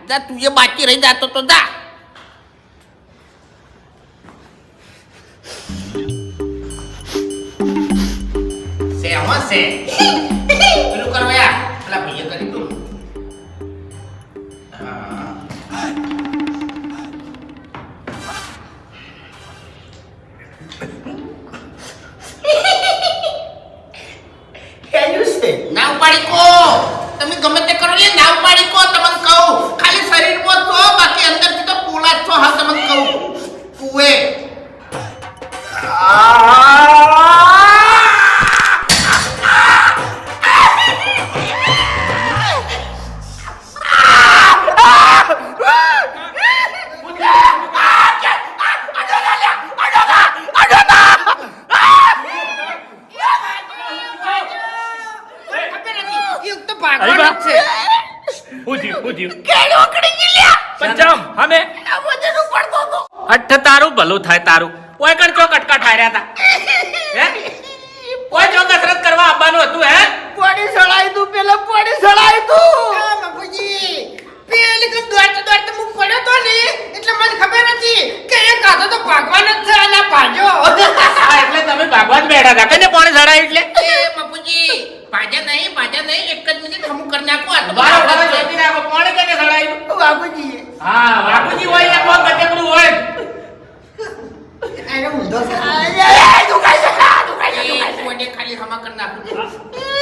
જા તું એ બાકી રહી જાતો તો જા સે આમાં સે પેલું કરવાયા પેલા ભાઈએ કરી તું ના ઉપાડી કો તમે ગમે તે કરો લે ના ઉપાડી કો તમને કહું ખાલી શરીરમાં છો બાકી અંદરથી તો પોલા છો હા તમને કહું કુએ તારું ભલું થાય તારું કોઈ કણ ચો કટકા ઠાર્યા હતા હે કોઈ જો કસરત કરવા આવવાનું હતું હે પાણી સળાઈ તું પેલા પાણી સળાઈ તું બાપુજી પેલી કમ દોડતો હું પડ્યો તો ને એટલે મને ખબર હતી કે એ કાતો તો ભાગવાનો જ છે અને ભાજો એટલે તમે ભાગવા જ બેઠા હતા કને પાણી સળાય એટલે એ બાપુજી ભાજા નહીં એક જ મિનિટ હમું કરી નાખો આ બરાબર જોતી રાખો પાણી કને સળાયું બાપુજી હા બાપુજી હોય ને કોઈ કટેકડું હોય આનો મુંડો છે દુખાય છે ખાલી હમા કરી નાખો